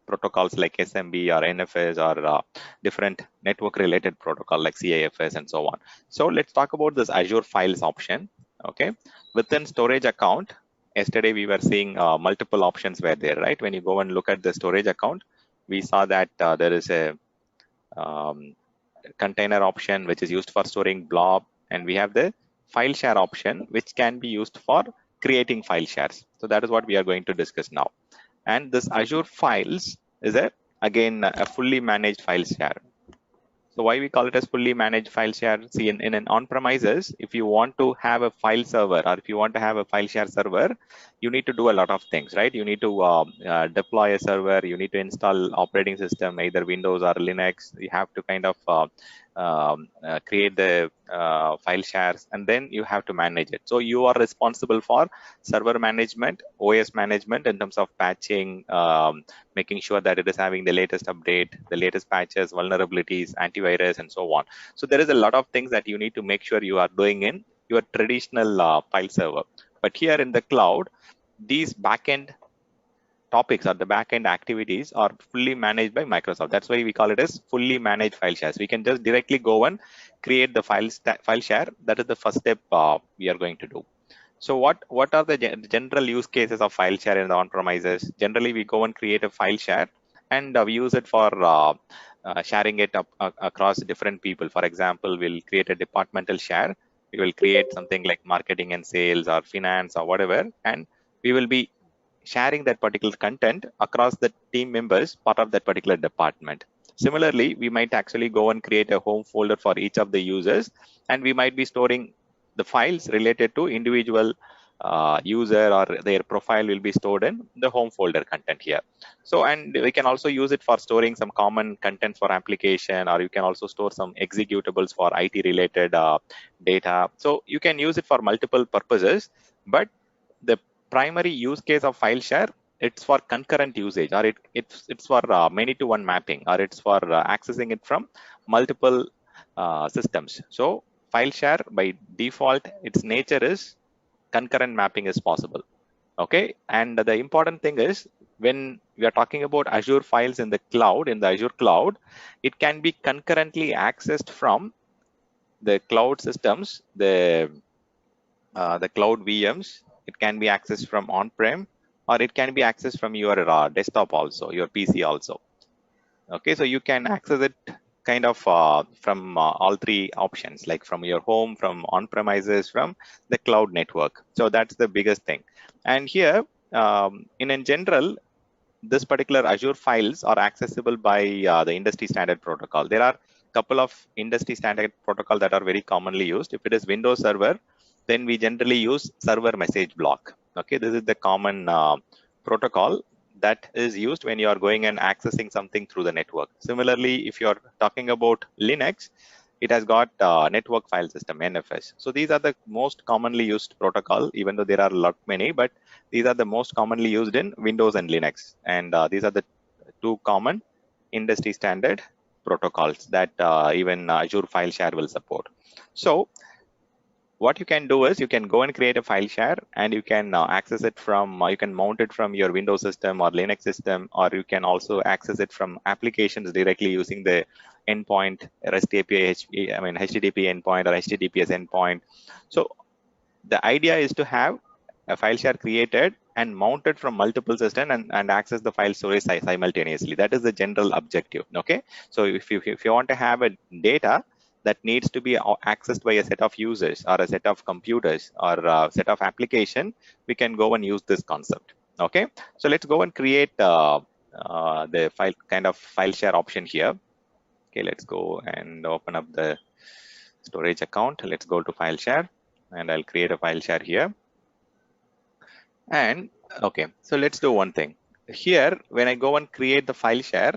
protocols like SMB or NFS or different network related protocol like CIFS and so on. So let's talk about this Azure Files option. Okay, within storage account, yesterday we were seeing multiple options were there, right? When you go and look at the storage account, we saw that there is a container option which is used for storing blob, and we have the file share option which can be used for creating file shares. So that is what we are going to discuss now. And this Azure Files is again a fully managed file share. So why we call it as fully managed file share? See, in an on-premises, if you want to have a file server or if you want to have a file share server, you need to do a lot of things, right? You need to deploy a server, you need to install operating system, either Windows or Linux. You have to kind of create the file shares, and then you have to manage it. So you are responsible for server management, OS management in terms of patching, making sure that it is having the latest update, the latest patches, vulnerabilities, antivirus, and so on. So there is a lot of things that you need to make sure you are doing in your traditional file server. But here in the cloud, these backend topics or the backend activities are fully managed by Microsoft. That's why we call it as fully managed file shares. We can just directly go and create the file share. That is the first step we are going to do. So what are the general use cases of file share in the on-premises? Generally, we go and create a file share, and we use it for sharing it across different people. For example, we'll create a departmental share. We will create something like marketing and sales or finance or whatever, and we will be sharing that particular content across the team members part of that particular department. Similarly, we might actually go and create a home folder for each of the users, and we might be storing the files related to individual user, or their profile will be stored in the home folder content here. So, and we can also use it for storing some common content for application, or you can also store some executables for IT related data. So you can use it for multiple purposes, but the primary use case of file share, it's for concurrent usage, or it's for many to one mapping, or it's for accessing it from multiple systems. So file share by default, its nature is concurrent mapping is possible. Okay, and the important thing is, when we are talking about Azure files in the cloud, in the Azure cloud, it can be concurrently accessed from the cloud systems, the cloud VMs. It can be accessed from on-prem, or it can be accessed from your desktop also, your PC also. Okay, so you can access it kind of from all three options, like from your home, from on-premises, from the cloud network. So that's the biggest thing. And here, in general, this particular Azure files are accessible by the industry standard protocol. There are a couple of industry standard protocol that are very commonly used. If it is Windows Server, then we generally use server message block. Okay, this is the common protocol that is used when you are going and accessing something through the network. Similarly, if you're talking about Linux, it has got network file system, NFS. So these are the most commonly used protocol, even though there are a lot many, but these are the most commonly used in Windows and Linux. And these are the two common industry standard protocols that even Azure file share will support. So what you can do is you can go and create a file share, and you can access it from, you can mount it from your Windows system or Linux system, or you can also access it from applications directly using the endpoint, REST API, HTTP endpoint or HTTPS endpoint. So the idea is to have a file share created and mounted from multiple systems, and access the file storage simultaneously. That is the general objective. Okay, so if you want to have a data that needs to be accessed by a set of users or a set of computers or a set of application, we can go and use this concept. Okay, so let's go and create the file share option here. Okay, let's go and open up the storage account. Let's go to file share, and I'll create a file share here. And okay, so let's do one thing here. When I go and create the file share,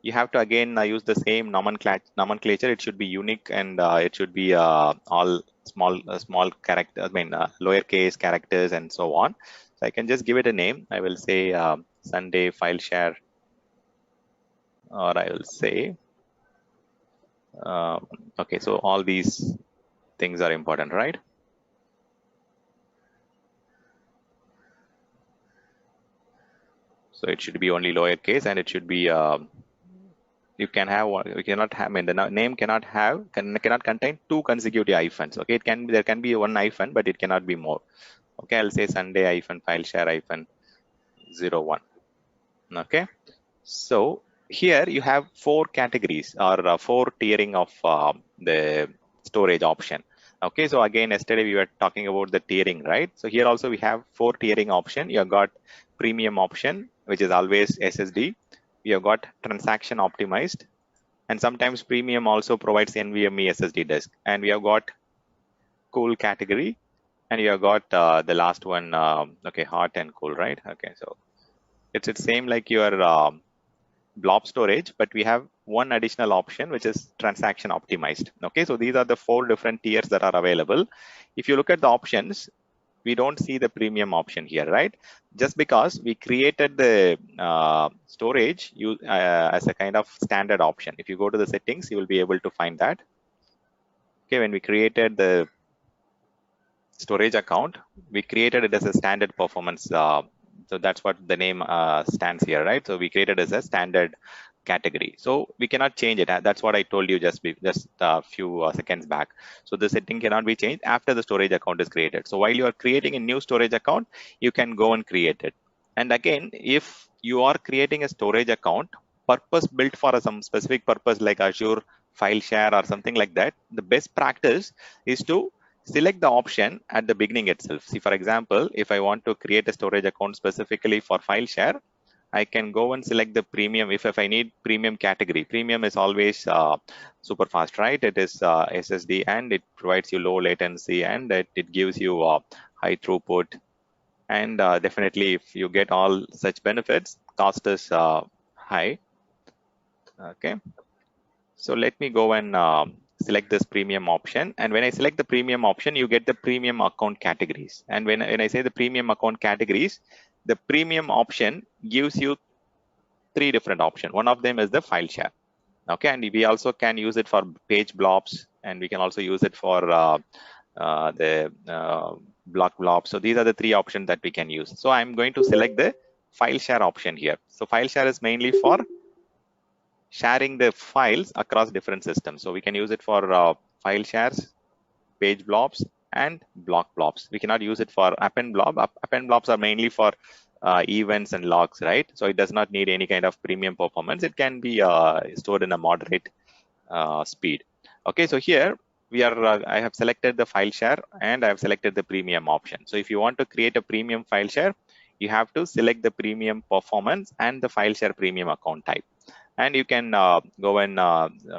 you have to again use the same nomenclature. It should be unique, and it should be all small characters, lowercase characters and so on. So I can just give it a name. I will say Sunday file share, or I will say okay, so all these things are important, right? So it should be only lowercase, and it should be you can have one, you cannot have, I mean, the name cannot have, cannot contain two consecutive hyphens. Okay, it can be, there can be one hyphen, but it cannot be more. Okay, I'll say Sunday hyphen file share hyphen 01. Okay, so here you have four categories or four tiering of the storage option. Okay, so again, yesterday we were talking about the tiering, right? So here also we have four tiering option. You have got premium option, which is always SSD. You have got transaction optimized, and sometimes premium also provides NVMe SSD disk. And we have got cool category, and you have got the last one, okay, hot and cool, right? Okay, so it's same like your blob storage, but we have one additional option, which is transaction optimized. Okay, so these are the four different tiers that are available. If you look at the options, we don't see the premium option here, right? Just because we created the storage as a kind of standard option. If you go to the settings, you will be able to find that. Okay, when we created the storage account, we created it as a standard performance. So that's what the name stands here, right? So we created as a standard category. So we cannot change it. That's what I told you just a few seconds back. So the setting cannot be changed after the storage account is created. So while you are creating a new storage account, you can go and create it. And again, if you are creating a storage account purpose built for some specific purpose like Azure file share or something like that, the best practice is to select the option at the beginning itself. See, for example, if I want to create a storage account specifically for file share, I can go and select the premium. If I need premium category, premium is always super fast, right? It is SSD, and it provides you low latency, and it gives you high throughput. And definitely, if you get all such benefits, cost is high. Okay, so let me go and select this premium option. And when I select the premium option, you get the premium account categories. And when I say the premium account categories, the premium option gives you three different options. One of them is the file share. Okay, and we also can use it for page blobs, and we can also use it for the block blobs. So these are the three options that we can use. So I'm going to select the file share option here. So file share is mainly for sharing the files across different systems. So we can use it for file shares, page blobs, and block blobs. We cannot use it for append blob. Append blobs are mainly for events and logs, right? So it does not need any kind of premium performance. It can be stored in a moderate speed. Okay, so here we are, I have selected the file share and I have selected the premium option. So if you want to create a premium file share, you have to select the premium performance and the file share premium account type. And you can go and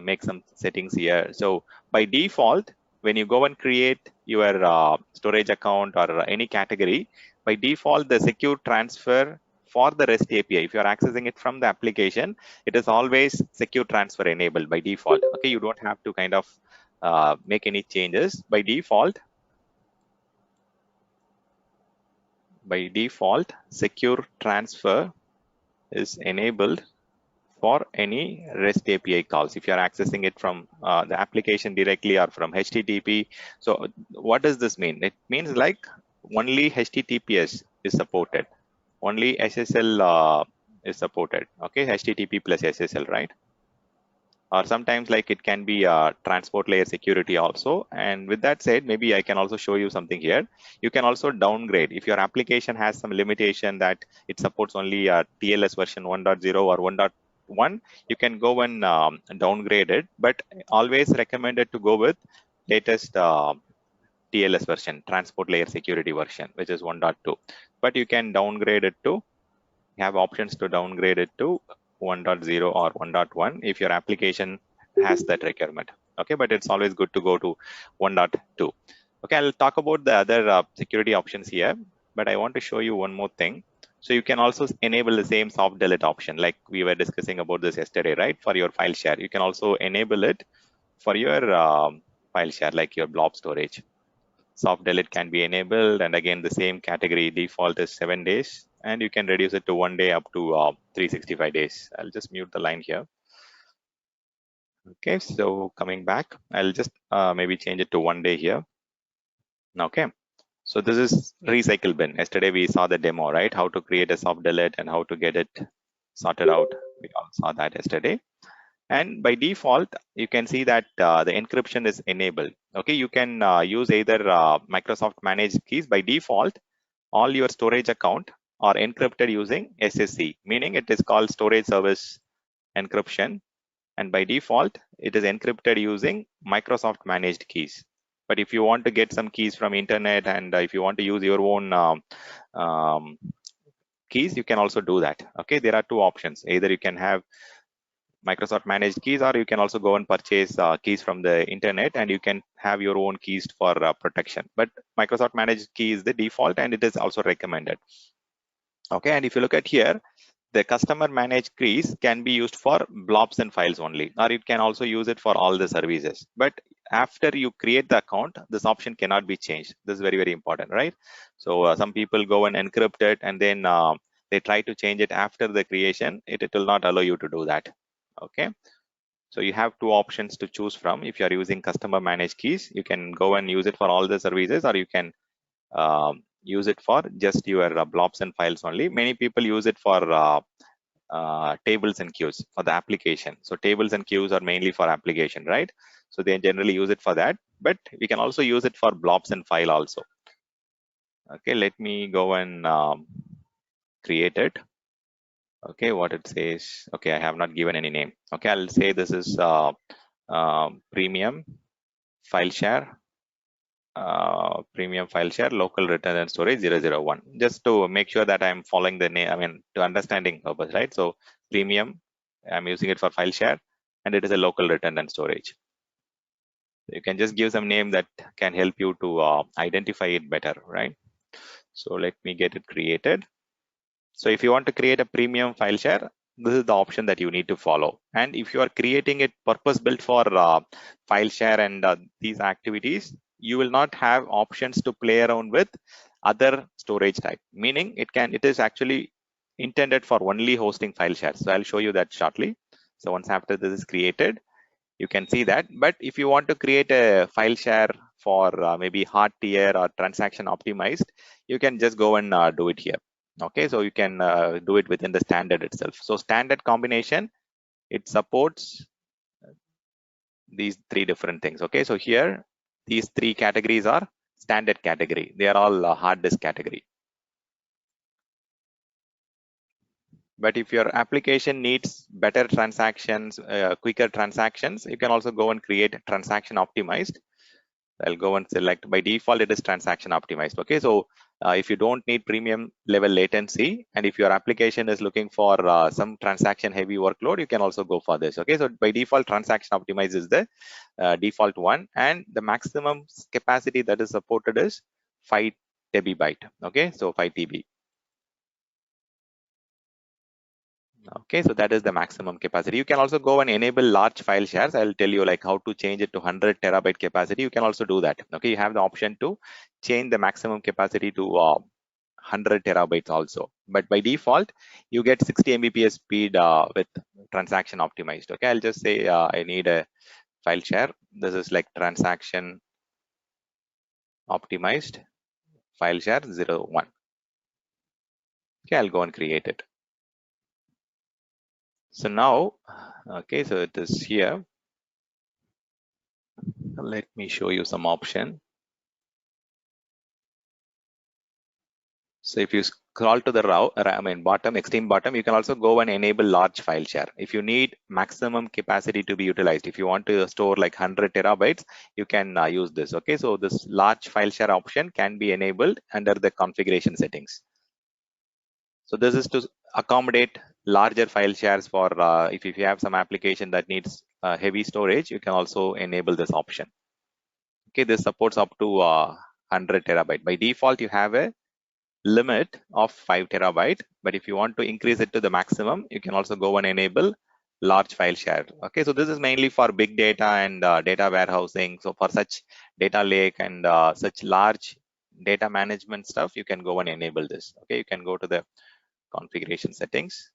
make some settings here. So by default, when you go and create your storage account or any category, by default, the secure transfer for the REST API, if you're accessing it from the application, it is always secure transfer enabled by default. Okay, you don't have to kind of make any changes. By default, secure transfer is enabled for any REST API calls. If you're accessing it from the application directly or from HTTP. So what does this mean? It means like only HTTPS is supported. Only SSL is supported. Okay, HTTP plus SSL, right? Or sometimes like it can be transport layer security also. And with that said, maybe I can also show you something here. You can also downgrade if your application has some limitation that it supports only TLS version 1.0 or 1.1. You can go and downgrade it, but always recommended to go with latest TLS version, transport layer security version, which is 1.2. But you can downgrade it to, you have options to downgrade it to 1.0 or 1.1 if your application has that requirement. Okay, but it's always good to go to 1.2. Okay, I'll talk about the other security options here, but I want to show you one more thing. So you can also enable the same soft delete option like we were discussing about this yesterday, right? For your file share, you can also enable it for your file share, like your blob storage. Soft delete can be enabled, and again the same category default is 7 days, and you can reduce it to 1 day up to 365 days. I'll just mute the line here. Okay, so coming back, I'll just maybe change it to 1 day here. Okay, So this is recycle bin. Yesterday we saw the demo, right? How to create a soft delete and how to get it sorted out. We all saw that yesterday. And by default, you can see that the encryption is enabled. Okay, you can use either Microsoft managed keys. By default, all your storage account are encrypted using SSE, meaning it is called storage service encryption. And by default, it is encrypted using Microsoft managed keys. But if you want to get some keys from internet and if you want to use your own um, keys, you can also do that. Okay, there are two options. Either you can have Microsoft managed keys, or you can also go and purchase keys from the internet and you can have your own keys for protection. But Microsoft managed key is the default and it is also recommended. Okay, and if you look at here, the customer managed keys can be used for blobs and files only, or it can also use it for all the services. But after you create the account, this option cannot be changed. This is very, very important, right? So some people go and encrypt it and then they try to change it after the creation. It will not allow you to do that. Okay. So you have two options to choose from. If you are using customer managed keys, you can go and use it for all the services, or you can use it for just your blobs and files only. Many people use it for tables and queues for the application. So tables and queues are mainly for application, right? So they generally use it for that, but we can also use it for blobs and file also. Okay, let me go and create it. Okay, what it says. Okay, I have not given any name. Okay, I'll say this is premium file share, premium file share, local return and storage 001. Just to make sure that I'm following the name, I mean, to understanding purpose, right? So premium, I'm using it for file share, and it is a local return and storage. You can just give some name that can help you to identify it better, right? So let me get it created. So if you want to create a premium file share, this is the option that you need to follow. And if you are creating it purpose built for file share and these activities, you will not have options to play around with other storage type, meaning it is actually intended for only hosting file shares. So I'll show you that shortly. So once after this is created, you can see that. But if you want to create a file share for maybe hard tier or transaction optimized, you can just go and do it here. Okay, so you can do it within the standard itself. So standard combination, it supports these three different things. Okay, so here these three categories are standard category. They are all hard disk category. But if your application needs better transactions, quicker transactions, you can also go and create transaction optimized. I'll go and select. By default, it is transaction optimized. Okay, so if you don't need premium level latency, and if your application is looking for some transaction heavy workload, you can also go for this. Okay, so by default, transaction optimized is the default one, and the maximum capacity that is supported is 5 TB. Okay, so 5 TB. Okay, so that is the maximum capacity. You can also go and enable large file shares. I'll tell you like how to change it to 100 terabyte capacity. You can also do that. Okay, you have the option to change the maximum capacity to 100 terabytes also. But by default, you get 60 Mbps speed with transaction optimized. Okay, I'll just say I need a file share. This is like transaction optimized file share 01. Okay, I'll go and create it. So now, okay, so it is here. Let me show you some option. So if you scroll to the bottom, extreme bottom, you can also go and enable large file share. If you need maximum capacity to be utilized, if you want to store like 100 terabytes, you can use this. Okay, so this large file share option can be enabled under the configuration settings. So this is to accommodate larger file shares for if you have some application that needs heavy storage, you can also enable this option. Okay, this supports up to 100 terabyte. By default, you have a limit of 5 terabyte, but if you want to increase it to the maximum, you can also go and enable large file share. Okay, so this is mainly for big data and data warehousing. So for such data lake and such large data management stuff, you can go and enable this. Okay, you can go to the configuration settings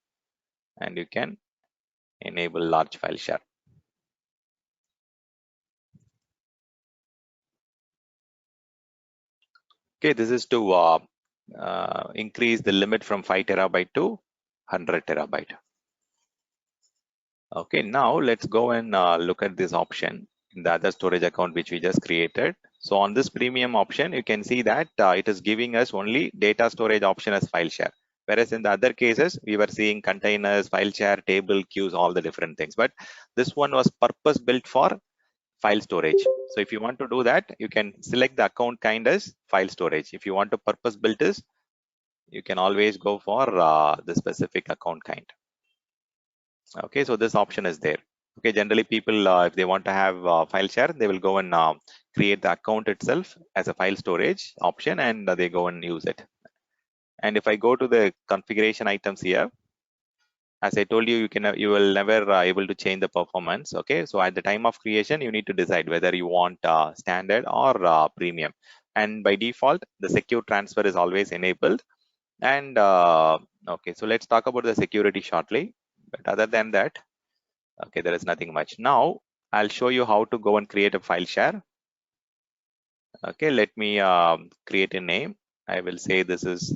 and you can enable large file share. Okay, this is to increase the limit from 5 terabyte to 100 terabyte. Okay, now let's go and look at this option in the other storage account which we just created. So on this premium option, you can see that it is giving us only data storage option as file share. Whereas in the other cases, we were seeing containers, file share, table, queues, all the different things. But this one was purpose built for file storage. So if you want to do that, you can select the account kind as file storage. If you want to purpose built this, you can always go for the specific account kind. Okay, so this option is there. Okay, generally people, if they want to have file share, they will go and create the account itself as a file storage option, and they go and use it. And if I go to the configuration items here, as I told you, you will never able to change the performance. Okay, so at the time of creation, you need to decide whether you want standard or premium. And by default, the secure transfer is always enabled. And okay, so let's talk about the security shortly. But other than that, okay, there is nothing much. Now I'll show you how to go and create a file share. Okay, let me create a name. I will say this is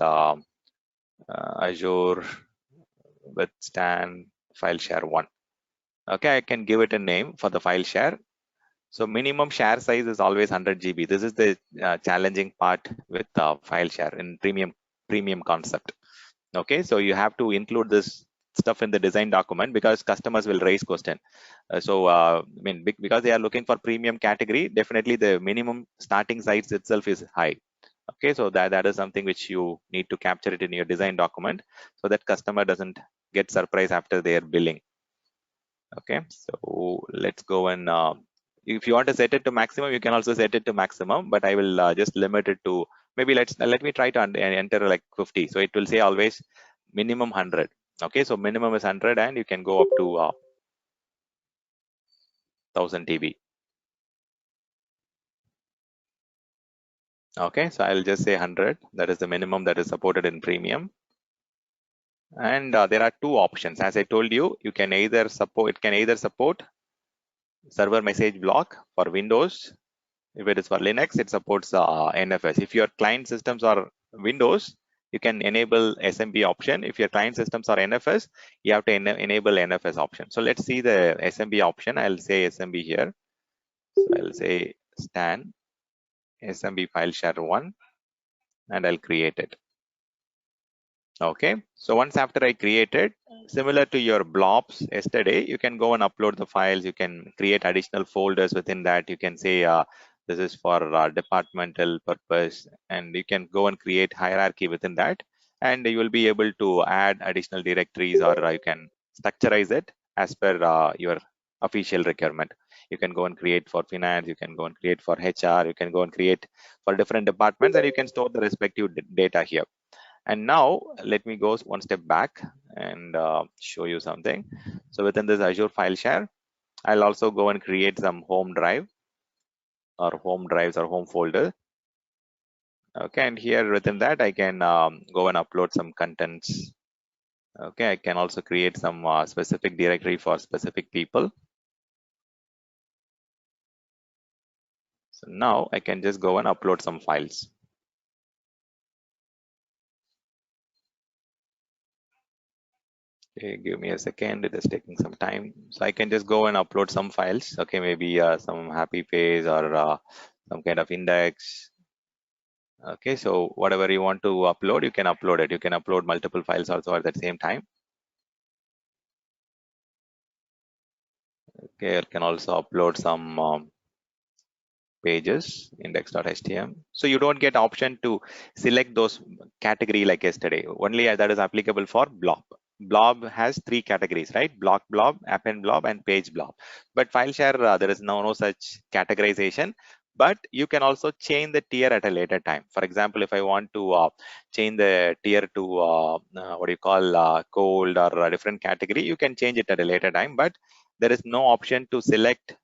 Azure with Stan file share 1. Okay, I can give it a name for the file share. So minimum share size is always 100 GB. This is the challenging part with file share in premium concept. Okay, so you have to include this stuff in the design document because customers will raise question. I mean, because they are looking for premium category, definitely the minimum starting size itself is high. Okay, so that is something which you need to capture it in your design document so that customer doesn't get surprised after their billing. Okay, so let's go and if you want to set it to maximum, you can also set it to maximum, but I will just limit it to maybe let me try to enter like 50. So it will say always minimum 100. Okay, so minimum is 100 and you can go up to 1000 TB. Okay, so I'll just say 100. That is the minimum that is supported in premium. And there are two options. As I told you, you can either support, it can either support server message block for Windows. If it is for Linux, it supports NFS. If your client systems are Windows, you can enable SMB option. If your client systems are NFS, you have to enable NFS option. So let's see the SMB option. I'll say SMB here. So I'll say Stan SMB file share 1 and I'll create it. Okay, so once after I created, similar to your blobs yesterday, you can go and upload the files. You can create additional folders within that. You can say this is for departmental purpose, and you can go and create hierarchy within that, and you will be able to add additional directories, or you can structurize it as per your official requirement. You can go and create for finance, you can go and create for HR, you can go and create for different departments, and you can store the respective data here. And now let me go one step back and show you something. So within this Azure file share, I'll also go and create some home drive or home drives or home folder. Okay, and here within that, I can go and upload some contents. Okay, I can also create some specific directory for specific people. So now I can just go and upload some files. Okay, give me a second, it is taking some time. So I can just go and upload some files. Okay, maybe some happy page or some kind of index. Okay, so whatever you want to upload, you can upload it. You can upload multiple files also at the same time. Okay, I can also upload some pages, index.html. So you don't get option to select those category like yesterday. Only that is applicable for blob. Blob has three categories, right? Block blob, append blob, and page blob. But file share, there is no such categorization. But you can also change the tier at a later time. For example, if I want to change the tier to what do you call cold or a different category, you can change it at a later time. But there is no option to select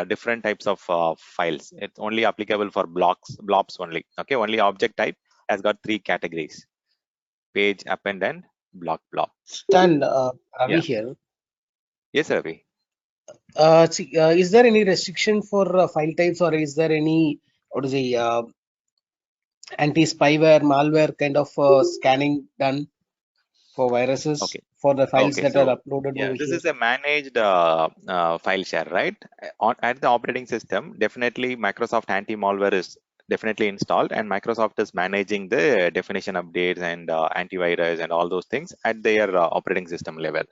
different types of files. It's only applicable for blobs only. Okay, only object type has got three categories: page, append, and blob. Stan, Ravi Yeah. here. Yes, Ravi. Is there any restriction for file types, or is there any, what is the anti-spyware, malware kind of scanning done for viruses Okay. for the files Okay. that are So uploaded yeah, over this here. is a managed file share, right? At the operating system, definitely Microsoft anti-malware is definitely installed, and Microsoft is managing the definition updates and antivirus and all those things at their operating system level.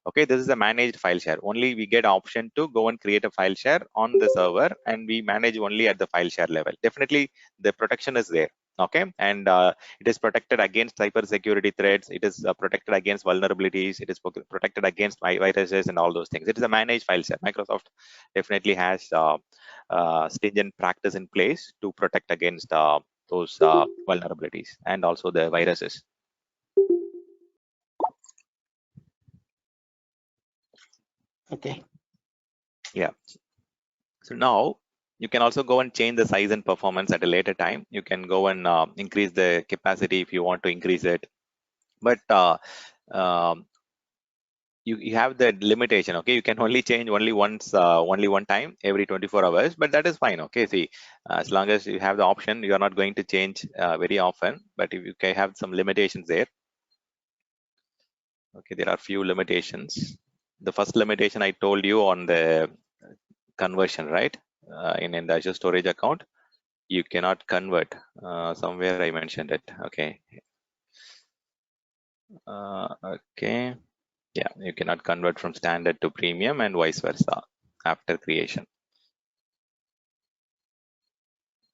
Okay, this is a managed file share. Only we get option to go and create a file share on the server, and we manage only at the file share level. Definitely, the protection is there. Okay, and it is protected against cyber security threats. It is protected against vulnerabilities. It is protected against viruses and all those things. It is a managed file share. Microsoft definitely has stringent practice in place to protect against those vulnerabilities and also the viruses. Okay. Yeah. So now you can also go and change the size and performance at a later time. You can go and increase the capacity if you want to increase it. But um, you have the limitation. Okay, you can only change only once, only one time every 24 hours. But that is fine. Okay, see, as long as you have the option, you are not going to change very often. But if you can have some limitations there. Okay, there are few limitations. The first limitation I told you on the conversion, right? In the Azure storage account, you cannot convert. Somewhere I mentioned it. Okay. Okay. Yeah, you cannot convert from standard to premium and vice versa after creation.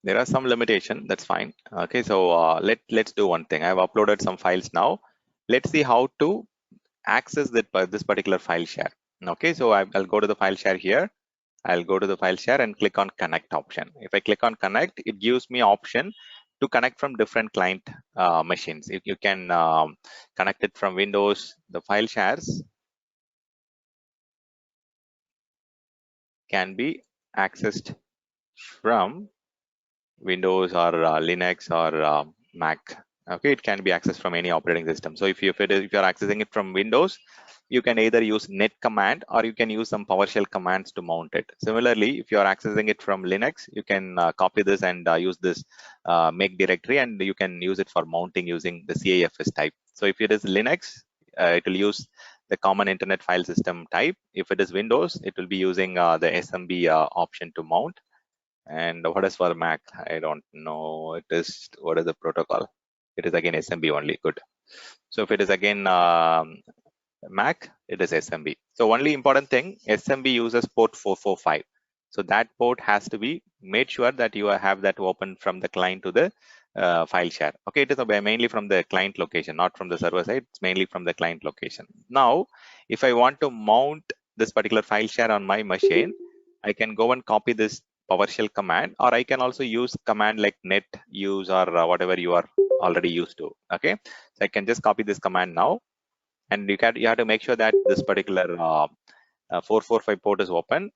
There are some limitation. That's fine. Okay, so let's do one thing. I've uploaded some files now. Let's see how to access this particular file share. Okay, so I'll go to the file share here. I'll go to the file share and click on connect option. If I click on connect, it gives me option to connect from different client machines. You can connect it from Windows. The file shares can be accessed from Windows or Linux or Mac. Okay, it can be accessed from any operating system. So if you're accessing it from Windows, you can either use net command or you can use some PowerShell commands to mount it. Similarly, if you are accessing it from Linux, you can copy this and use this make directory, and you can use it for mounting using the CAFS type. So if it is Linux, it will use the common internet file system type. If it is Windows, it will be using the SMB option to mount. And what is for Mac? I don't know. It is, what is the protocol? It is again SMB only. Good. So if it is again Mac, it is SMB. So only important thing, SMB uses port 445. So that port has to be made sure that you have that open from the client to the file share. Okay, it is mainly from the client location, not from the server side. It's mainly from the client location. Now, if I want to mount this particular file share on my machine, I can go and copy this PowerShell command, or I can also use command like net use or whatever you are already used to. Okay, so I can just copy this command now, and you have to make sure that this particular 445 port is open.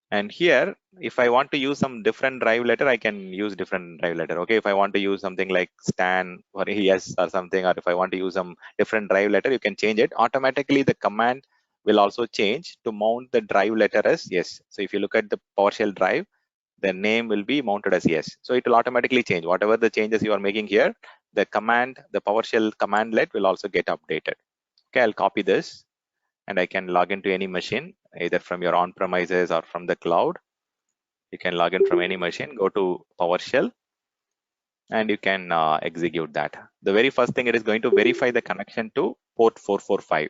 And here, if I want to use some different drive letter, I can use different drive letter. Okay, if I want to use something like stan or yes or something, or if I want to use some different drive letter, you can change it automatically. The command will also change to mount the drive letter as yes. So if you look at the PowerShell drive, the name will be mounted as yes. So it will automatically change. Whatever the changes you are making here, the command, the PowerShell commandlet will also get updated. Okay, I'll copy this and I can log into any machine, either from your on-premises or from the cloud. You can log in from any machine, go to PowerShell, and you can execute that. The very first thing, it is going to verify the connection to port 445.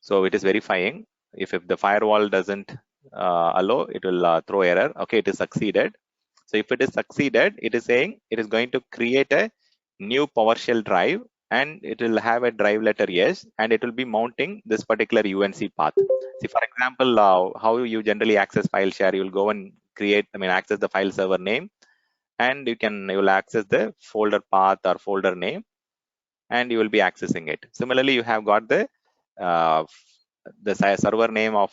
So it is verifying. If the firewall doesn't allow, it will throw error. Okay, it is succeeded. So if it is succeeded, it is saying it is going to create a new PowerShell drive, and it will have a drive letter yes, and it will be mounting this particular UNC path. See, for example, how you generally access file share, you will go and access the file server name, and you will access the folder path or folder name, and you will be accessing it. Similarly, you have got uh, the server name of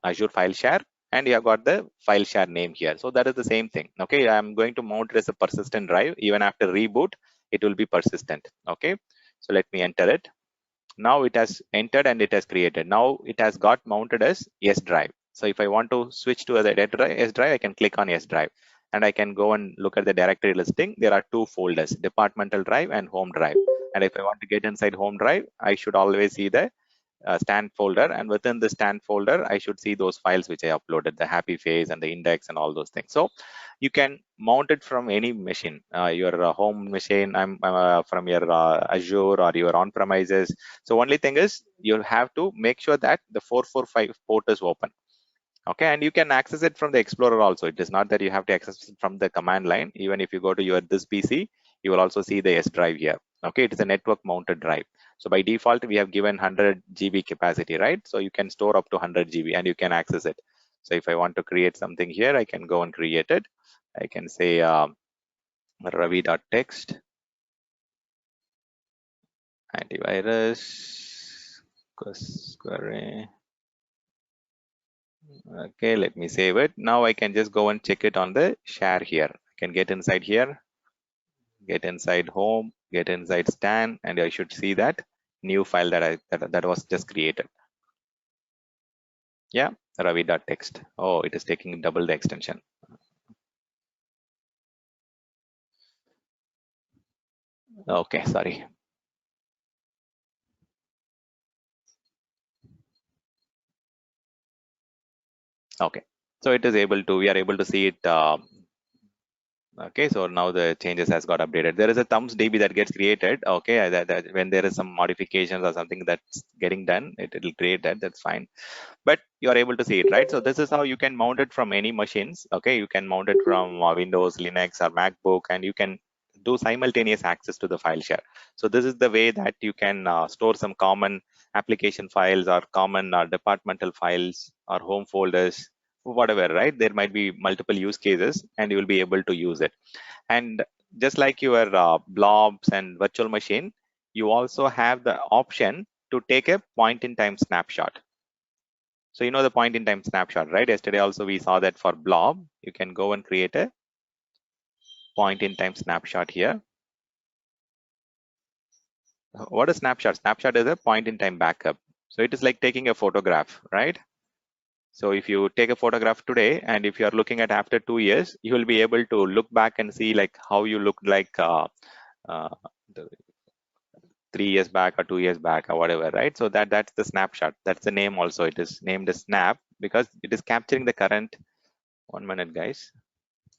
Azure file share, and you have got the file share name here. So that is the same thing. Okay, I'm going to mount it as a persistent drive. Even after reboot, it will be persistent. Okay, so let me enter it. Now it has entered and it has created. Now it has got mounted as S drive. So if I want to switch to the S drive, I can click on S drive. and I can go and look at the directory listing. There are two folders, departmental drive and home drive. And if I want to get inside home drive, I should always see the stand folder, and within the stand folder I should see those files which I uploaded, the happy face and the index and all those things. So you can mount it from any machine, your home machine, from your Azure or your on premises. So only thing is you have to make sure that the 445 port is open. Okay, and you can access it from the Explorer also. It is not that you have to access it from the command line. Even if you go to your this PC, you will also see the S drive here. Okay, it is a network mounted drive. So by default, we have given 100 GB capacity, right? So you can store up to 100 GB and you can access it. So if I want to create something here, I can go and create it. I can say ravi.text, antivirus, query. Okay, let me save it. Now I can just go and check it on the share here. I can get inside here, get inside home, get inside stan, and I should see that new file that was just created. Yeah, ravi.text. Oh, it is taking double the extension. Okay, sorry. Okay, so it is able to, we are able to see it. Okay, so now the changes has got updated. There is a thumbs DB that gets created. Okay, that when there is some modifications or something that's getting done, it'll create that. That's fine. But you are able to see it, right? So this is how you can mount it from any machines. Okay, you can mount it from Windows, Linux, or MacBook, and you can do simultaneous access to the file share. So this is the way that you can store some common application files or common departmental files or home folders, whatever, right? There might be multiple use cases and you will be able to use it. And just like your blobs and virtual machine, you also have the option to take a point in time snapshot. So you know the point in time snapshot, right? Yesterday also we saw that for blob, you can go and create a point in time snapshot here. What is snapshot? Snapshot is a point in time backup. So it is like taking a photograph, right? So if you take a photograph today, and if you are looking at after 2 years, you will be able to look back and see like how you looked like uh, 3 years back or 2 years back or whatever, right? So that's the snapshot. That's the name also. It is named as snap because it is capturing the current. 1 minute, guys.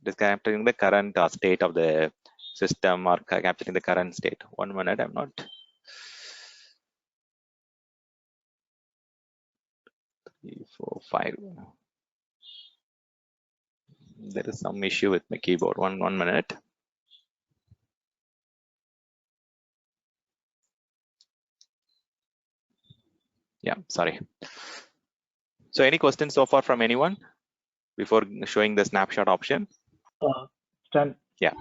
It is capturing the current state of the system or capturing the current state. 1 minute. I'm not. 3, 4, 5. There is some issue with my keyboard. One minute. Yeah, sorry. So any questions so far from anyone before showing the snapshot option? Stan, Yeah.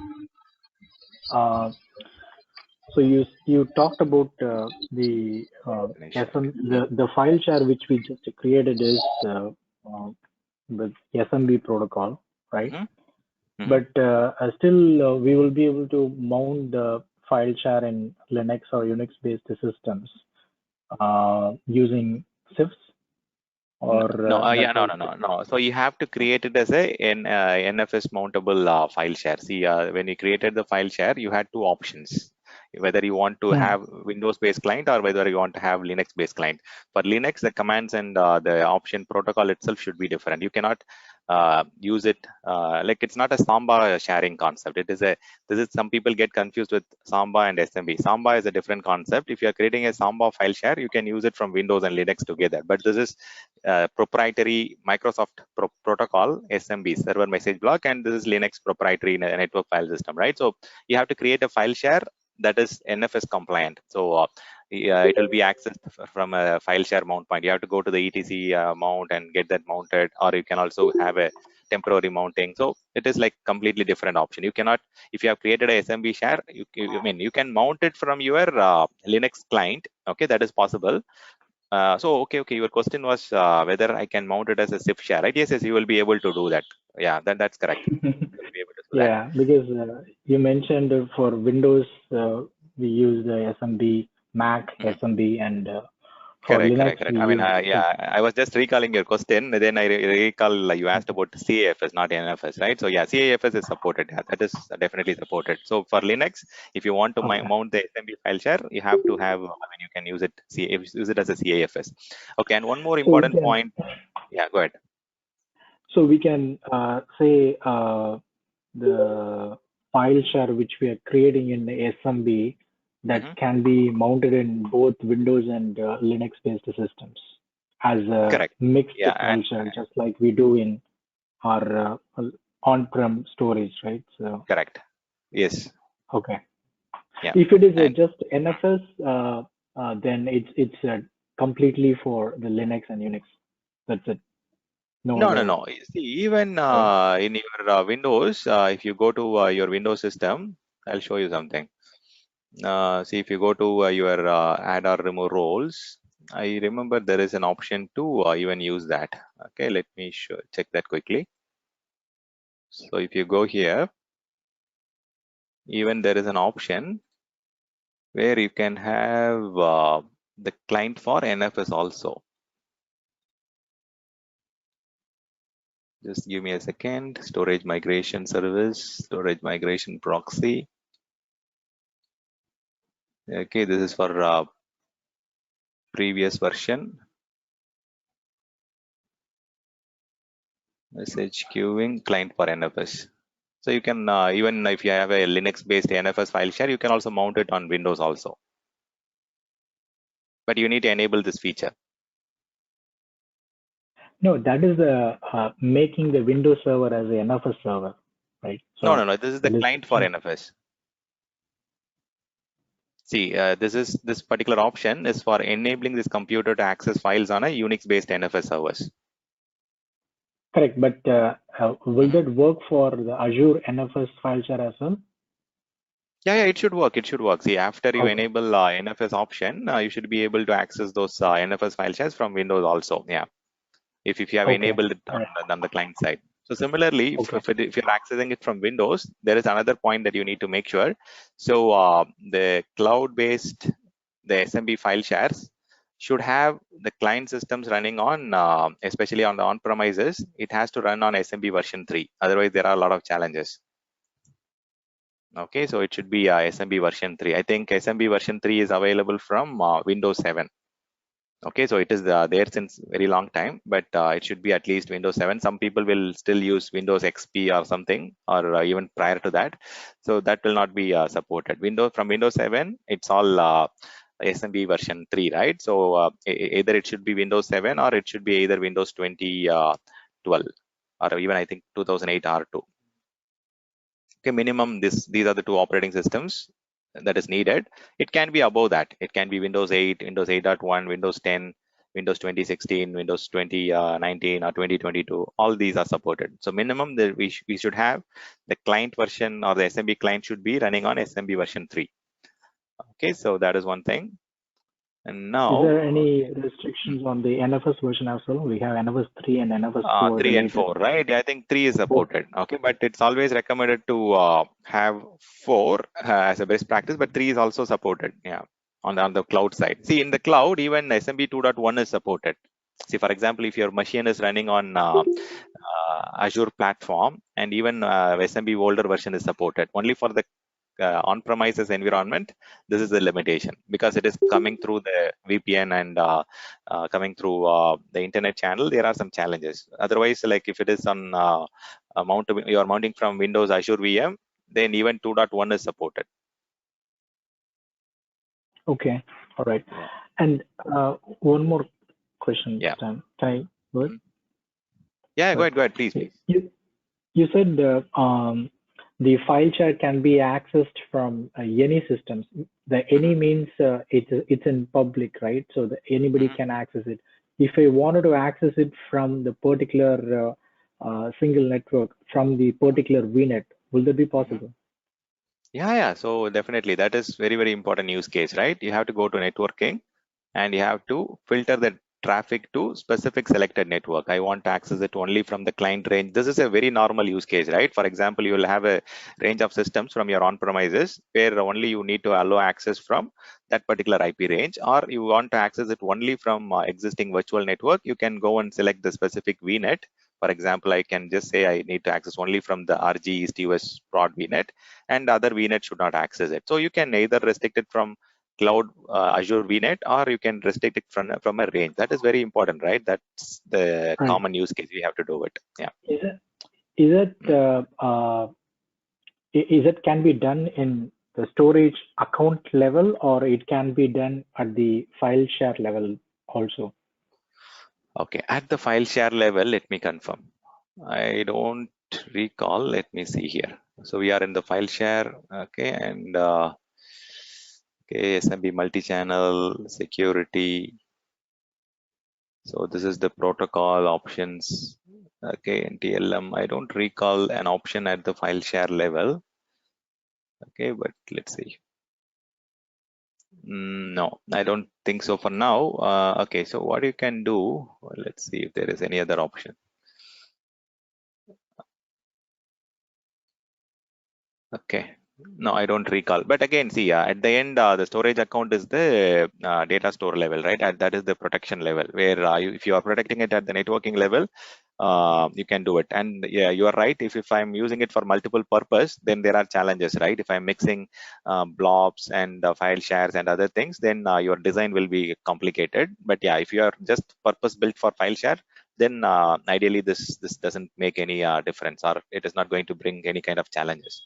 So you talked about the the file share which we just created is with SMB protocol, right? Mm-hmm. But still we will be able to mount the file share in Linux or Unix based systems using CIFS. Or no. So you have to create it as a NFS mountable file share. See, when you created the file share, you had two options: whether you want to have Windows-based client or whether you want to have Linux-based client. For Linux, the commands and the option protocol itself should be different. You cannot use it like it's not a Samba sharing concept. This is some people get confused with Samba and SMB. Samba is a different concept. If you are creating a Samba file share, you can use it from Windows and Linux together. But this is proprietary Microsoft protocol, SMB, server message block, and this is Linux proprietary network file system, right? So you have to create a file share that is NFS compliant. So it will be accessed from a file share mount point. You have to go to the etc mount and get that mounted, or you can also have a temporary mounting. So it is like completely different option. You cannot, if you have created a SMB share, you can mount it from your Linux client. Okay, that is possible. So okay, your question was whether I can mount it as a zip share, right? Yes, you will be able to do that. Yeah, that's correct. You will be able to do yeah, because you mentioned for Windows we use the SMB, Mac SMB, and for Correct, Linux, correct, correct. we I mean, use yeah, I was just recalling your question. Then I recall you asked about CAFS, not NFS, right? So yeah, CAFS is supported. Yeah, that is definitely supported. So for Linux, if you want to okay. mount the SMB file share, you have to have. I mean, you can use it. Use it as a CAFS. Okay, and one more So we important can point. Yeah, go ahead. say the file share which we are creating in the SMB that Hmm. can be mounted in both Windows and Linux-based systems as a Correct. mixed Yeah, file share, just like we do in our on-prem storage, right? So, correct. Yes. okay. Yeah. If it is And just NFS, then it's completely for the Linux and Unix. That's it. No no, no, other, no. See, even right? in your Windows, if you go to your Windows system, I'll show you something. See, if you go to your add or remove roles, I remember there is an option to even use that. Okay, let me check that quickly. So if you go here, even there is an option where you can have the client for NFS also. Just give me a second. Storage migration service, storage migration proxy. Okay, this is for previous version. Message queuing client for NFS. So you can even if you have a Linux-based NFS file share, you can also mount it on Windows also. But you need to enable this feature. No, that is making the Windows server as a NFS server, right? No, no, So no. This is the the client for restriction. NFS. See, this particular option is for enabling this computer to access files on a Unix-based NFS servers. Correct, but will Mhm. that work for the Azure NFS file share as well? Yeah, it should work. It should work. See, after you Okay, enable NFS option, you should be able to access those NFS file shares from Windows also. Yeah. If you have okay, enabled it all right, on the client side. So similarly, okay, if you're accessing it from Windows, there is another point that you need to make sure. So the cloud-based, the SMB file shares should have the client systems running on, especially on the on-premises, it has to run on SMB version 3. Otherwise, there are a lot of challenges. Okay, so it should be SMB version 3. I think SMB version 3 is available from Windows 7. Okay, so it is there since very long time, but it should be at least Windows 7. Some people will still use Windows XP or something, or even prior to that. So that will not be supported. From Windows 7, it's all SMB version 3, right? So either it should be Windows 7 or it should be either Windows 2012 or even I think 2008 R2. Okay, minimum these are the two operating systems that is needed. It can be above that. It can be Windows 8, Windows 8.1, Windows 10, Windows 2016, Windows 2019 or 2022. All these are supported. So minimum that we should have the client version or the SMB client should be running on SMB version 3. Okay, so that is one thing. And is now there any restrictions on the NFS version as well? We have NFS 3 and NFS 4, the 3 and latest. 4, right? I think 3 is Both. supported. Okay, but it's always recommended to have 4 as a best practice, but 3 is also supported. Yeah, on the cloud side. See, in the cloud, even SMB 2.1 is supported. See, for example, if your machine is running on Azure platform, and even SMB older version is supported. Only for the on-premises environment, this is the limitation because it is coming through the VPN and coming through the internet channel. There are some challenges. Otherwise, like if it is on you are mounting from Windows Azure VM, then even 2.1 is supported. Okay, all right. Yeah. And one more question this Yeah. time. Can I go ahead? Mhm. Yeah. Go Sorry. ahead. Go ahead. Please. Please. You said the file share can be accessed from any systems. The any Mhm. means it's in public, right? So that anybody Mhm. can access it. If I wanted to access it from the particular single network, from the particular VNet, will that be Mhm. possible? Yeah. So definitely, that is very important use case, right? You have to go to networking and you have to filter that traffic to specific selected network. I want to access it only from the client range. This is a very normal use case, right? For example, you will have a range of systems from your on-premises where only you need to allow access from that particular IP range, or you want to access it only from existing virtual network. You can go and select the specific VNet. For example, I can just say I need to access only from the RG East US Broad VNet, and other VNet should not access it. So you can either restrict it from cloud Azure VNet, or you can restrict it from a range. That is very important, right? That's the Right. common use case we have to do it. Yeah. Is it can be done in the storage account level, or it can be done at the file share level also? Okay, at the file share level, let me confirm. I don't recall. Let me see here. So we are in the file share. Okay, and okay, SMB multi-channel security. So this is the protocol options. Okay, and TLM. I don't recall an option at the file share level. Okay, but let's see. No, I don't think so for now. Okay, so what you can do, well, let's see if there is any other option. Okay, no, I don't recall. But again, see, at the end, the storage account is the data store level, right? That is the protection level where if you are protecting it at the networking level, you can do it. And yeah, you are right. If I'm using it for multiple purpose, then there are challenges, right? If I'm mixing blobs and file shares and other things, then your design will be complicated. But yeah, if you are just purpose built for file share, then ideally this doesn't make any difference, or it is not going to bring any kind of challenges.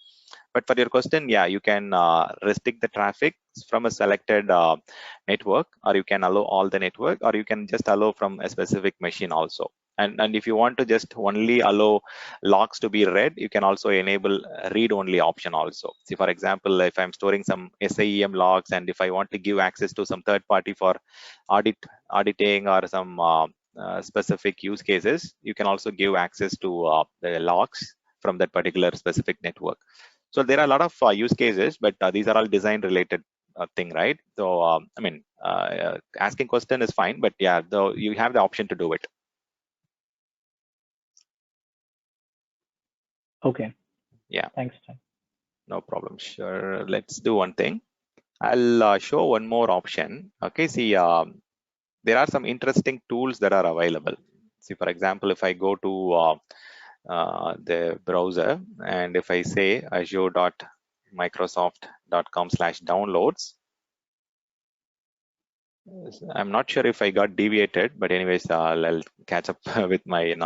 But for your question, yeah, you can restrict the traffic from a selected network, or you can allow all the network, or you can just allow from a specific machine also. And if you want to just only allow logs to be read, you can also enable read-only option also. See, for example, if I'm storing some SIEM logs, and if I want to give access to some third party for auditing or some specific use cases, you can also give access to the logs from that particular specific network. So there are a lot of use cases, but these are all design related thing, right? So I mean, asking question is fine, but yeah, though you have the option to do it. Okay. Yeah. Thanks. No problem. Sure. Let's do one thing. I'll show one more option. Okay. See, there are some interesting tools that are available. See, for example, if I go to the browser, and if I say azure.microsoft.com/downloads, I'm not sure if I got deviated, but anyways, I'll catch up with my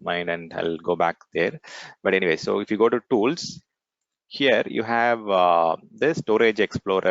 mind, and I'll go back there. But anyway, so if you go to tools, here you have the Storage Explorer